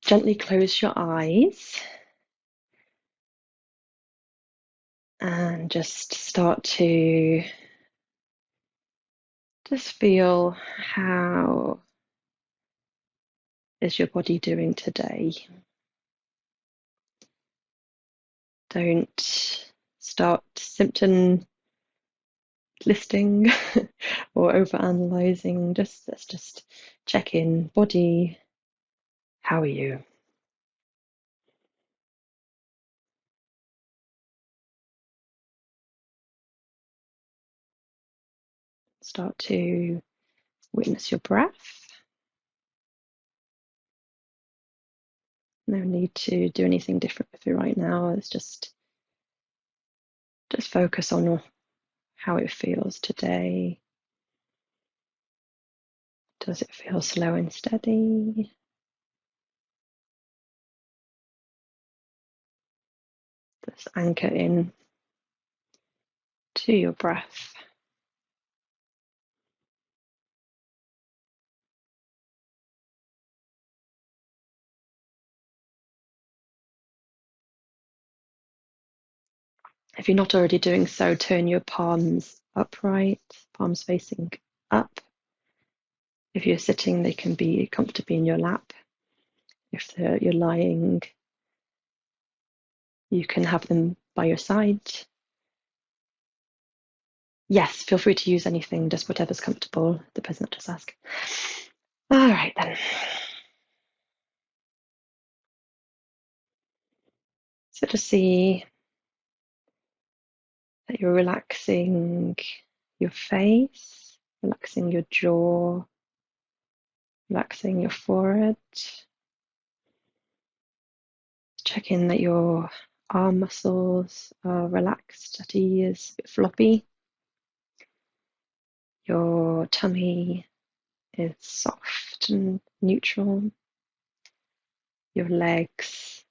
Gently close your eyes and just start to just feel how is your body doing today. Don't start symptom listing or overanalyzing. Let's just check in. Body, how are you? Start to witness your breath. No need to do anything different with it right now. It's just focus on how it feels today. Does it feel slow and steady? Just anchor in to your breath. If you're not already doing so, turn your palms upright, palms facing up. If you're sitting, they can be comfortably in your lap. If you're lying, you can have them by your side. Yes, feel free to use anything, just whatever's comfortable. The person just ask. All right then. So just see that you're relaxing your face, relaxing your jaw, relaxing your forehead. Check in that your arm muscles are relaxed, at ease, a bit floppy. Your tummy is soft and neutral. Your legs,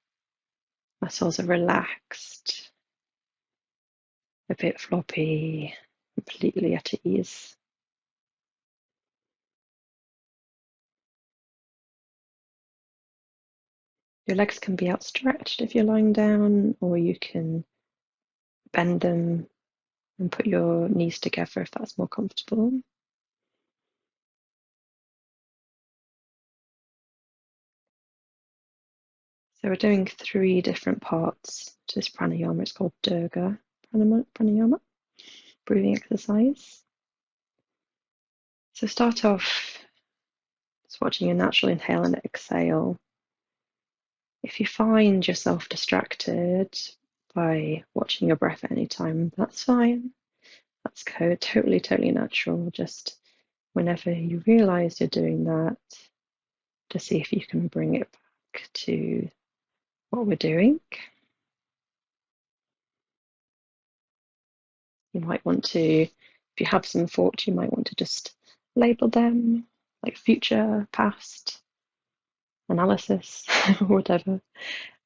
muscles are relaxed, a bit floppy, completely at ease. Your legs can be outstretched if you're lying down, or you can bend them and put your knees together if that's more comfortable. So we're doing 3 different parts to this pranayama. It's called Durga pranayama, breathing exercise. So start off just watching your natural inhale and exhale. If you find yourself distracted by watching your breath at any time, that's fine. That's totally natural. Just whenever you realize you're doing that, to see if you can bring it back to what we're doing. You might want to, if you have some thoughts, you might want to just label them like future, past, analysis, whatever,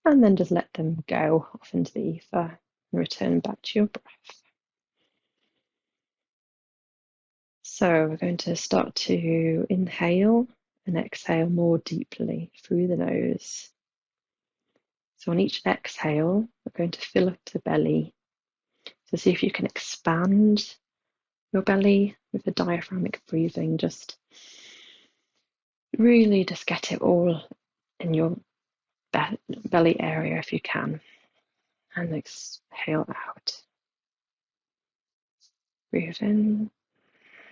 and then just let them go off into the ether and return back to your breath. So we're going to start to inhale and exhale more deeply through the nose. So on each exhale, we're going to fill up the belly. So see if you can expand your belly with the diaphragmatic breathing. Just really just get it all in your belly area if you can. And exhale out. Breathe in.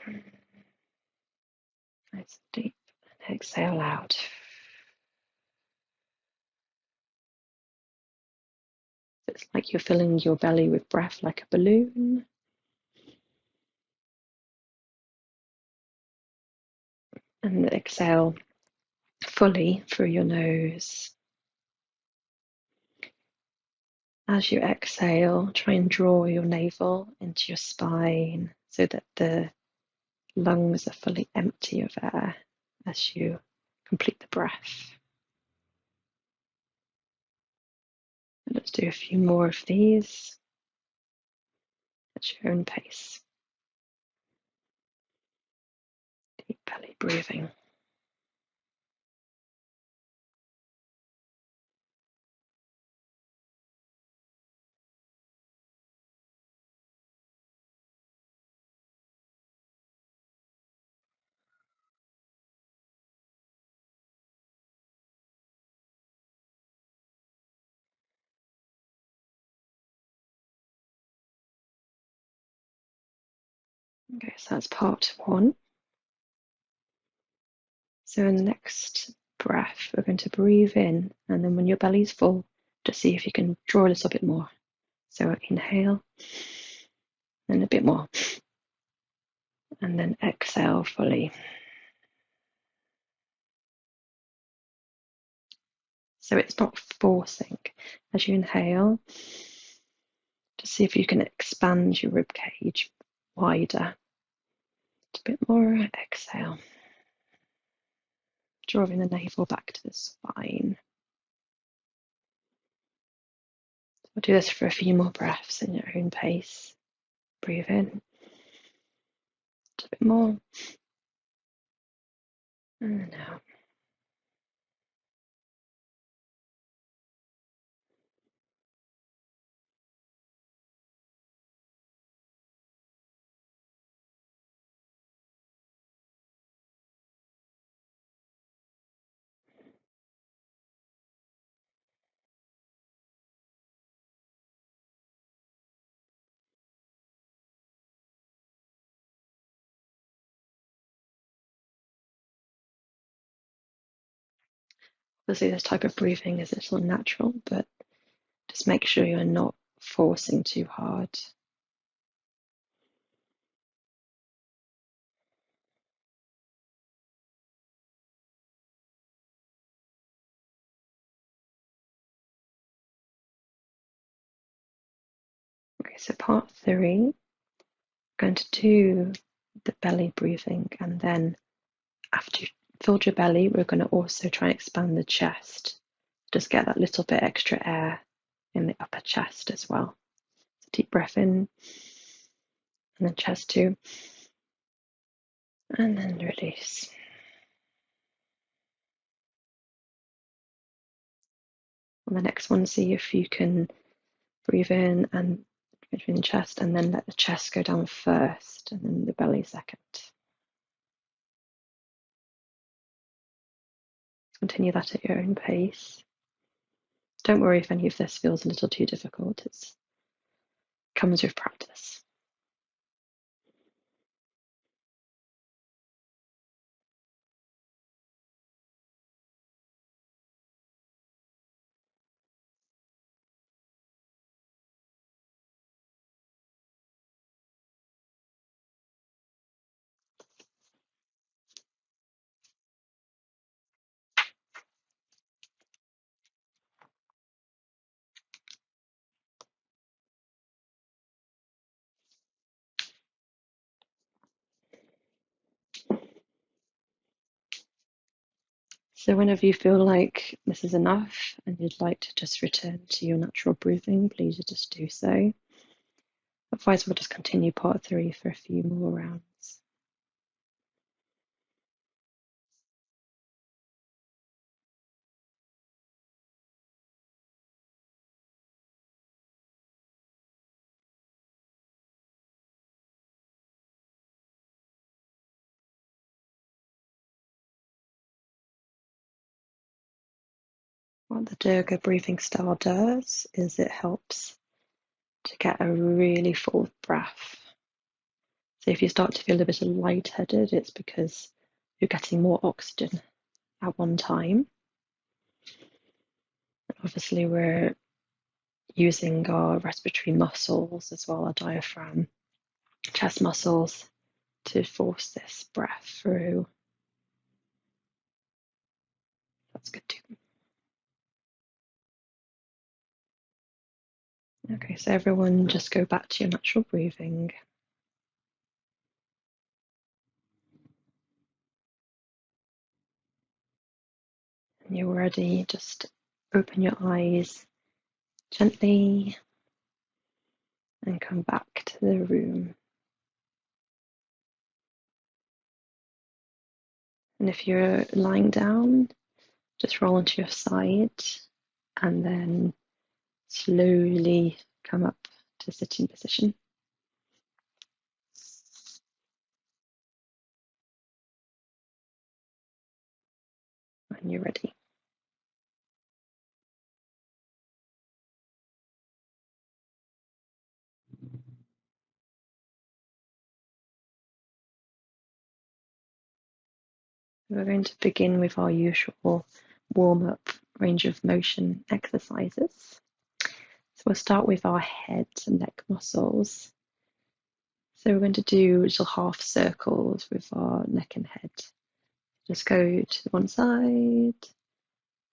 Nice and deep. And exhale out. It's like you're filling your belly with breath like a balloon. And exhale fully through your nose. As you exhale, try and draw your navel into your spine so that the lungs are fully empty of air as you complete the breath. And let's do a few more of these at your own pace. Deep belly breathing. Okay, so that's part one. So in the next breath, we're going to breathe in, and then when your belly's full, just see if you can draw a little bit more. So inhale, and a bit more, and then exhale fully. So it's not forcing. As you inhale, just see if you can expand your rib cage wider. A bit more, exhale. Drawing the navel back to the spine. We'll do this for a few more breaths in your own pace. Breathe in. A bit more. And out. Obviously, this type of breathing is a little unnatural, but just make sure you're not forcing too hard. Okay, so part three, we're going to do the belly breathing, and then after you've filled your belly, we're going to also try and expand the chest. Just get that little bit extra air in the upper chest as well. So deep breath in, and then chest two, and then release. On the next one, see if you can breathe in and between the chest, and then let the chest go down first, and then the belly second. Continue that at your own pace. Don't worry if any of this feels a little too difficult. It comes with practice. So whenever you feel like this is enough and you'd like to just return to your natural breathing, please just do so. Otherwise, we'll just continue part three for a few more rounds. What the Durga breathing style does is it helps to get a really full breath. So if you start to feel a bit lightheaded, it's because you're getting more oxygen at one time. Obviously, we're using our respiratory muscles as well, our diaphragm, chest muscles, to force this breath through. That's good too. Okay, so everyone just go back to your natural breathing. When you're ready, just open your eyes gently and come back to the room. And if you're lying down, just roll onto your side and then slowly come up to sitting position when you're ready. We're going to begin with our usual warm-up range of motion exercises. So we'll start with our head and neck muscles. So we're going to do little half circles with our neck and head. Just go to one side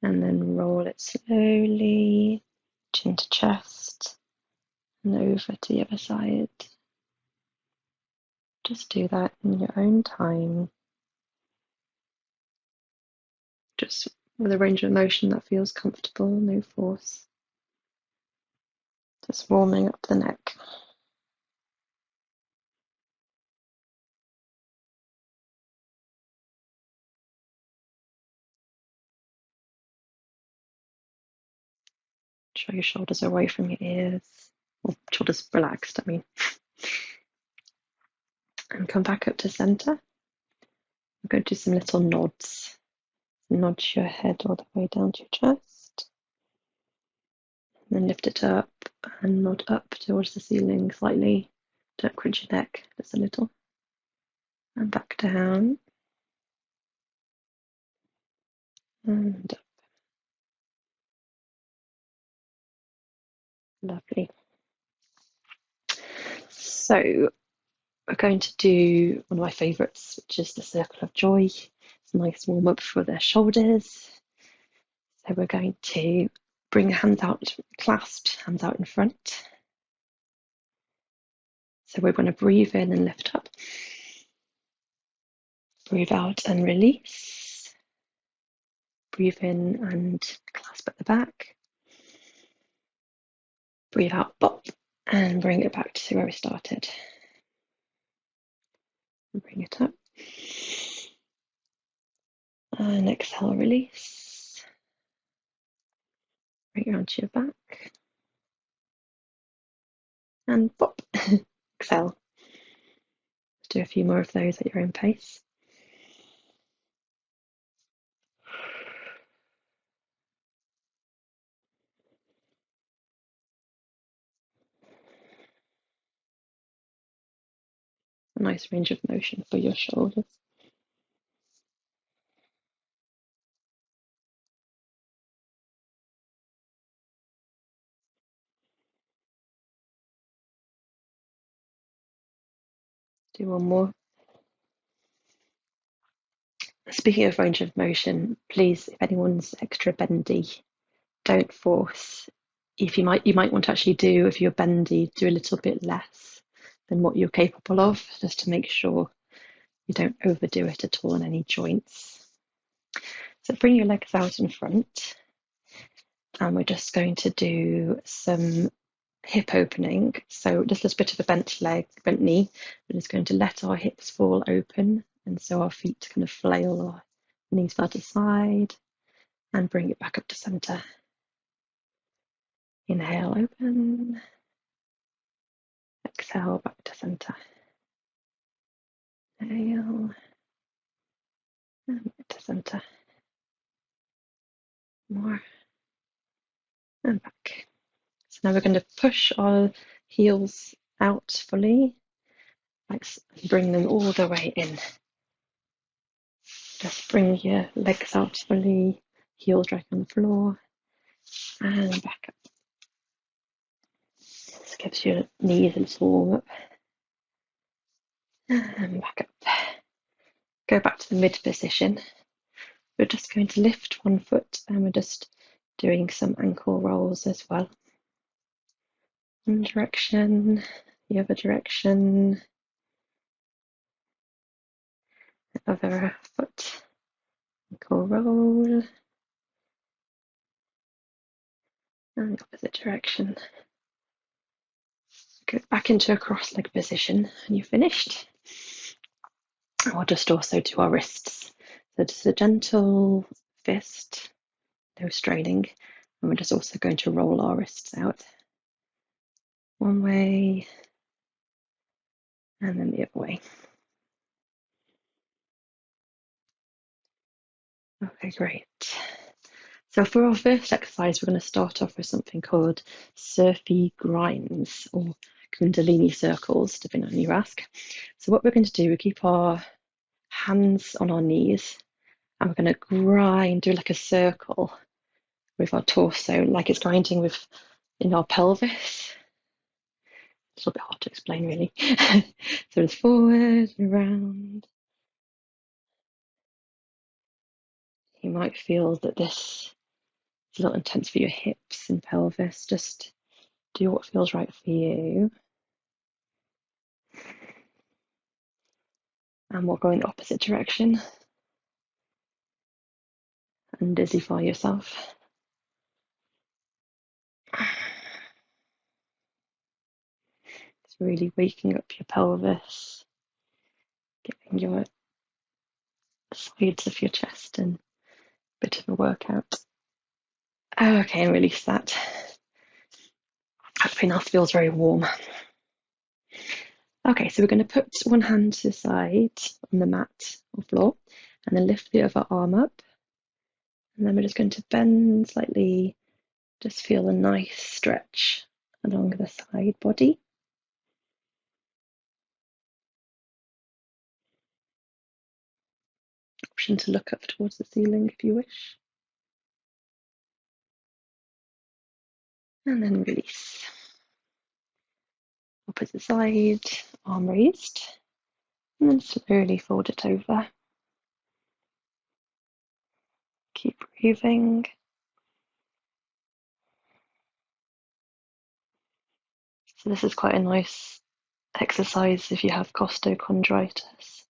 and then roll it slowly, chin to chest, and over to the other side. Just do that in your own time. Just with a range of motion that feels comfortable, no force. Just warming up the neck. Draw your shoulders away from your ears, or shoulders relaxed, I mean. And come back up to center. We're going to do some little nods. Nod your head all the way down to your chest. And then lift it up and nod up towards the ceiling slightly. Don't crunch your neck, just a little. And back down. And up. Lovely. So we're going to do one of my favourites, which is the circle of joy. It's a nice warm up for the shoulders. So we're going to bring the hands out, clasped, hands out in front. So we're going to breathe in and lift up. Breathe out and release. Breathe in and clasp at the back. Breathe out, pop, and bring it back to where we started. Bring it up. And exhale, release. Bring it onto your back. And pop. Exhale. Let's do a few more of those at your own pace. A nice range of motion for your shoulders. Do one more. Speaking of range of motion, please, if anyone's extra bendy, don't force. If you might want to actually do, if you're bendy, do a little bit less than what you're capable of, just to make sure you don't overdo it at all in any joints. So bring your legs out in front, and we're just going to do some hip opening. So just a little bit of a bent leg, bent knee. We're just going to let our hips fall open, and so our feet kind of flail, our knees flat to side, and bring it back up to center. Inhale, open. Exhale, back to center. Inhale, and back to center. More, and back. So now we're going to push our heels out fully, like bring them all the way in. Just bring your legs out fully, heels dragging on the floor, and back up. This gives your knees a little warm up. And back up. Go back to the mid position. We're just going to lift one foot, and we're just doing some ankle rolls as well. One direction, the other direction, the other foot, ankle roll, and the opposite direction. Go back into a cross leg position, and you're finished. And we'll just also do our wrists. So just a gentle fist, no straining, and we're just also going to roll our wrists out. One way, and then the other way. Okay, great. So for our first exercise, we're going to start off with something called surfy grinds or kundalini circles, depending on who you ask. So what we're going to do, we keep our hands on our knees, And we're going to grind, do like a circle with our torso, like it's grinding with in our pelvis. It's a little bit hard to explain, really. So it's forward and around. You might feel that this is a little intense for your hips and pelvis. Just do what feels right for you. And we'll go in the opposite direction and dizzyfy yourself. It's really waking up your pelvis, giving your sides of your chest and a bit of a workout. Okay, and release that. Hopefully now feels very warm. Okay, so we're going to put one hand to the side on the mat or floor and then lift the other arm up. And then we're just going to bend slightly, just feel a nice stretch along the side body. Option to look up towards the ceiling if you wish. And then release. Opposite side, arm raised. And then slowly fold it over. Keep breathing. So this is quite a nice exercise if you have costochondritis.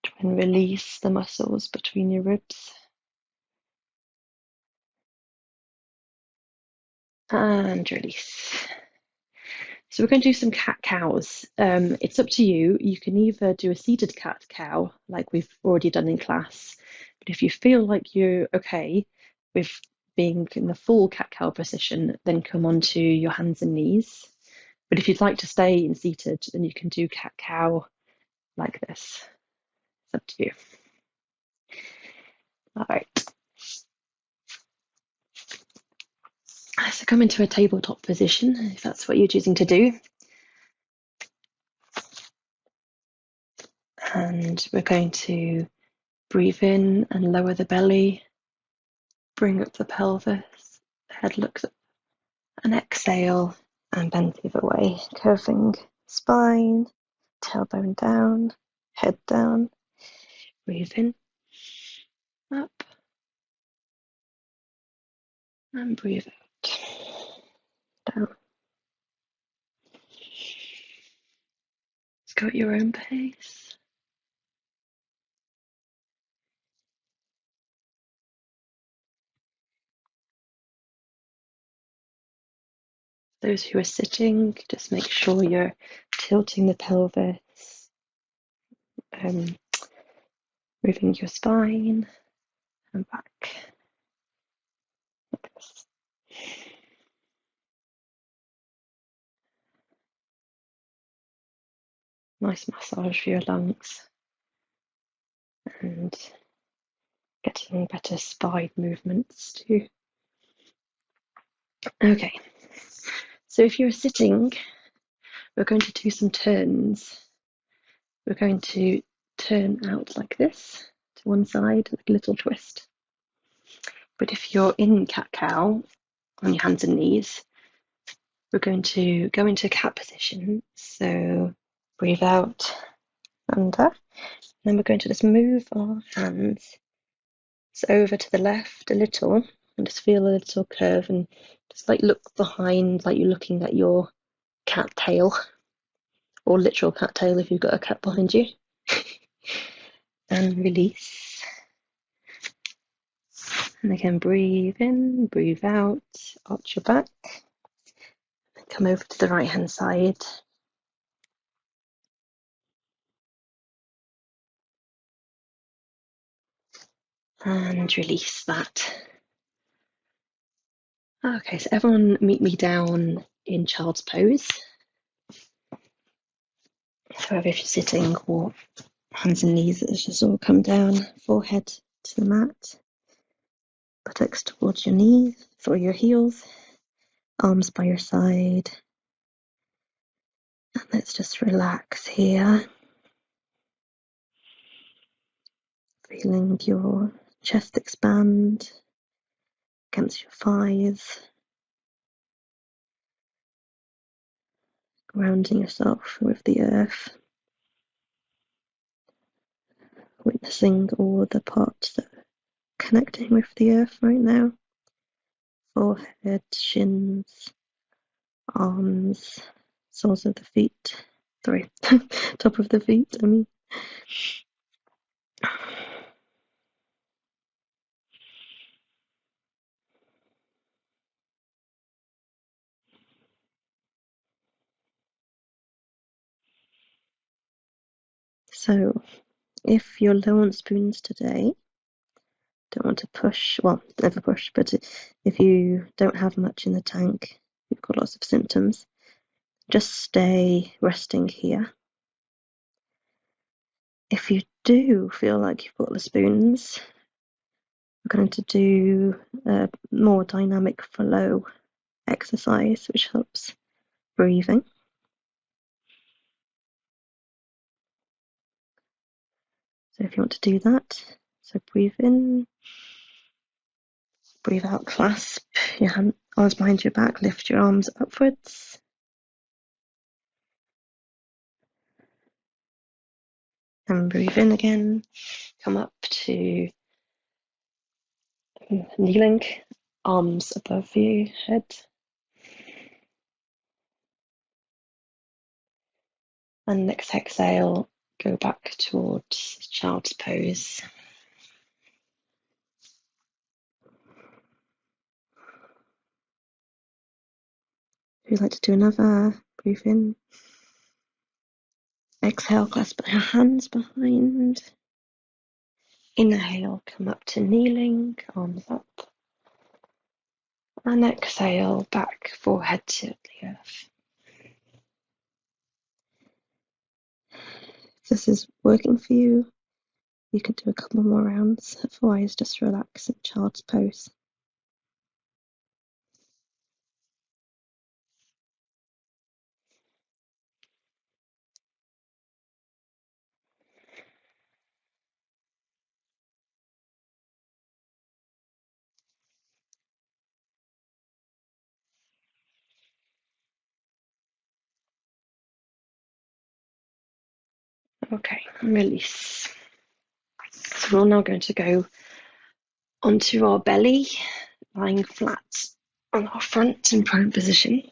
Try and release the muscles between your ribs. And release. So we're going to do some cat-cows. It's up to you. You can either do a seated cat-cow, like we've already done in class, but if you feel like you're okay with being in the full cat-cow position, then come onto your hands and knees. But if you'd like to stay in seated, then you can do cat-cow like this. It's up to you. All right. So come into a tabletop position, if that's what you're choosing to do. And we're going to breathe in and lower the belly, bring up the pelvis, head looks up, and exhale and bend the other way, curving spine, tailbone down, head down. Breathe in, up, and breathe out, down. Let's go at your own pace. Those who are sitting, just make sure you're tilting the pelvis, moving your spine and back like this. Nice massage for your lungs and getting better spine movements too. Okay, so if you're sitting, we're going to do some turns. We're going to turn out like this to one side, like a little twist. But if you're in cat-cow on your hands and knees, we're going to go into cat position. So breathe out, under. Then we're going to just move our hands over to the left a little and just feel a little curve and just like look behind, like you're looking at your cat tail, or literal cat tail if you've got a cat behind you. And release. And again, breathe in, breathe out, arch your back. And come over to the right hand side. And release that. Okay, so everyone meet me down in child's pose. So if you're sitting or hands and knees, let's just all come down, forehead to the mat, buttocks towards your knees or your heels, arms by your side. And let's just relax here, feeling your Chest expand against your thighs, grounding yourself with the earth, witnessing all the parts that are connecting with the earth right now. Forehead, shins, arms, soles of the feet. Sorry, top of the feet, I mean. So, if you're low on spoons today, don't want to push, well, never push, but if you don't have much in the tank, you've got lots of symptoms, just stay resting here. If you do feel like you've got the spoons, we're going to do a more dynamic flow exercise, which helps breathing. So if you want to do that, so breathe in, breathe out, clasp your arms behind your back, lift your arms upwards. And breathe in again, come up to kneeling, arms above you, head. And next exhale, go back towards child's pose. If you'd like to do another, breathe in. Exhale, clasp your hands behind. Inhale, come up to kneeling, arms up. And exhale, back, forehead to the earth. If this is working for you, you could do a couple more rounds. Otherwise, just relax in child's pose. Okay, release. So we're now going to go onto our belly, lying flat on our front in prone position.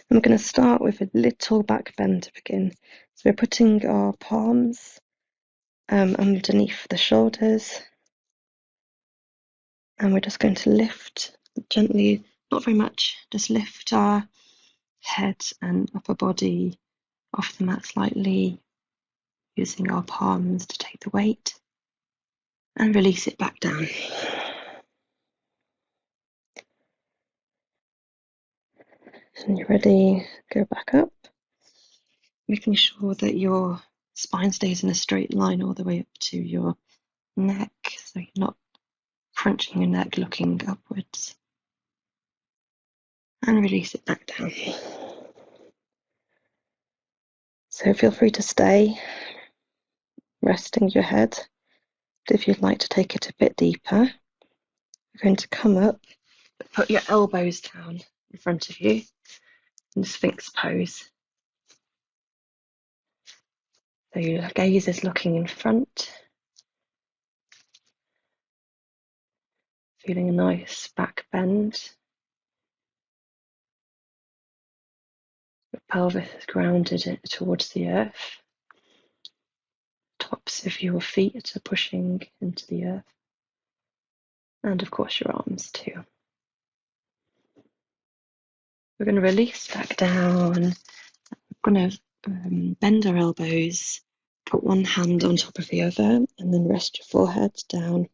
I'm going to start with a little back bend to begin. So we're putting our palms underneath the shoulders, and we're just going to lift gently, not very much, just lift our head and upper body off the mat slightly, using our palms to take the weight, and release it back down. And you're ready, go back up, making sure that your spine stays in a straight line all the way up to your neck, so you're not crunching your neck, looking upwards. And release it back down. So feel free to stay, resting your head. But if you'd like to take it a bit deeper, you're going to come up, put your elbows down in front of you in Sphinx pose. So your gaze is looking in front, feeling a nice back bend. Your pelvis is grounded towards the earth. Tops of your feet are pushing into the earth. And of course your arms too. We're going to release back down. We're going to bend our elbows, put one hand on top of the other, and then rest your forehead down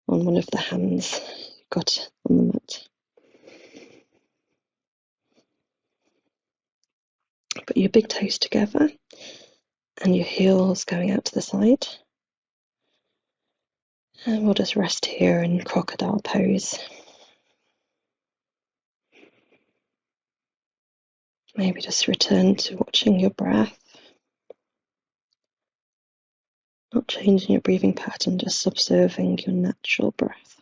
on one of the hands you've got on the mat. Put your big toes together and your heels going out to the side. And we'll just rest here in crocodile pose. Maybe just return to watching your breath. Not changing your breathing pattern, just observing your natural breath.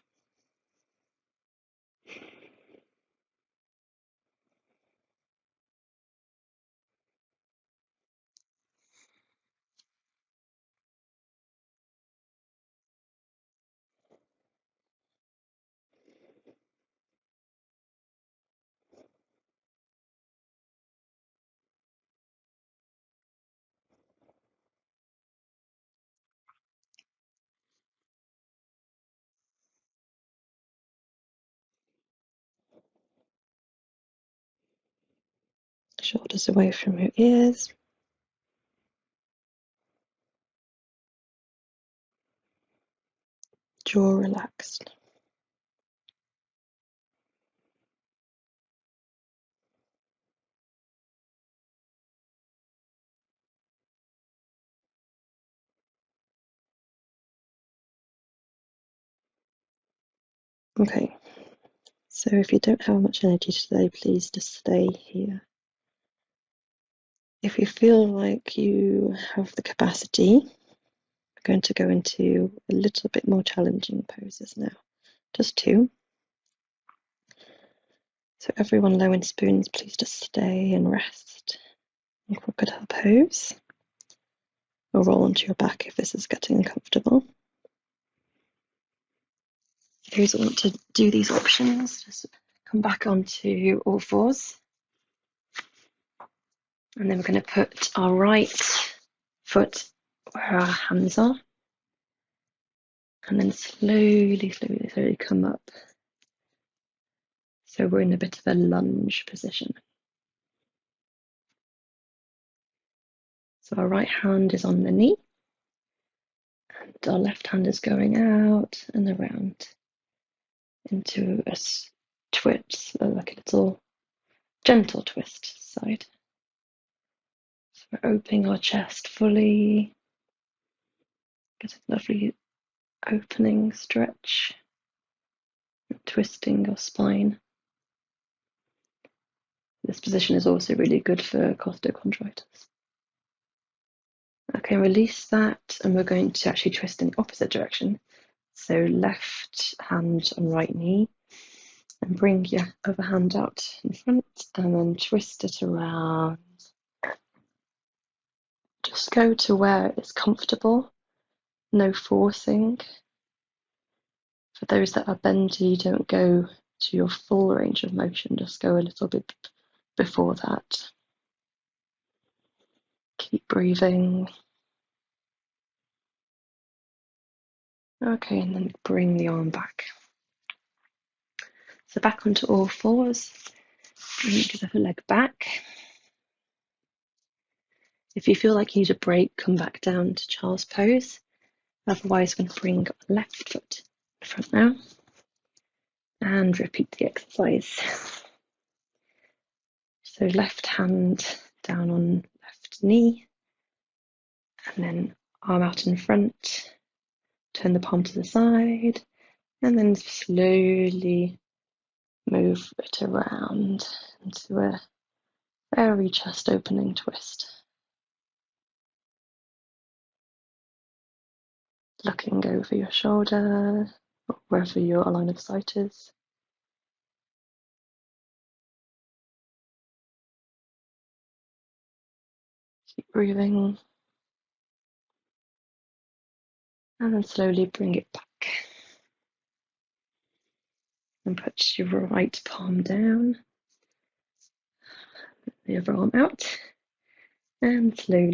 Shoulders away from your ears. Jaw relaxed. Okay, so if you don't have much energy today, please just stay here. If you feel like you have the capacity, we're going to go into a little bit more challenging poses now. Just two. So everyone low in spoons, please just stay and rest in crocodile pose. Or roll onto your back if this is getting uncomfortable. Those that want to do these options, just come back onto all fours. And then we're going to put our right foot where our hands are. And then slowly come up. So we're in a bit of a lunge position. So our right hand is on the knee. And our left hand is going out and around into a twist, like a little gentle twist side. So we're opening our chest fully. Get a lovely opening stretch. Twisting your spine. This position is also really good for costochondritis. Okay, release that, and we're going to actually twist in the opposite direction. So left hand on right knee, and bring your other hand out in front, and then twist it around. Just go to where it's comfortable, no forcing. For those that are bendy, don't go to your full range of motion, just go a little bit before that. Keep breathing. Okay, and then bring the arm back. So back onto all fours. Bring the other leg back. If you feel like you need a break, come back down to child's pose. Otherwise, we're going to bring left foot in front now. And repeat the exercise. So left hand down on left knee. And then arm out in front. Turn the palm to the side. And then slowly move it around into a very chest opening twist. Looking over your shoulder, wherever your line of sight is. Keep breathing. And then slowly bring it back. And put your right palm down. The other arm out. And slowly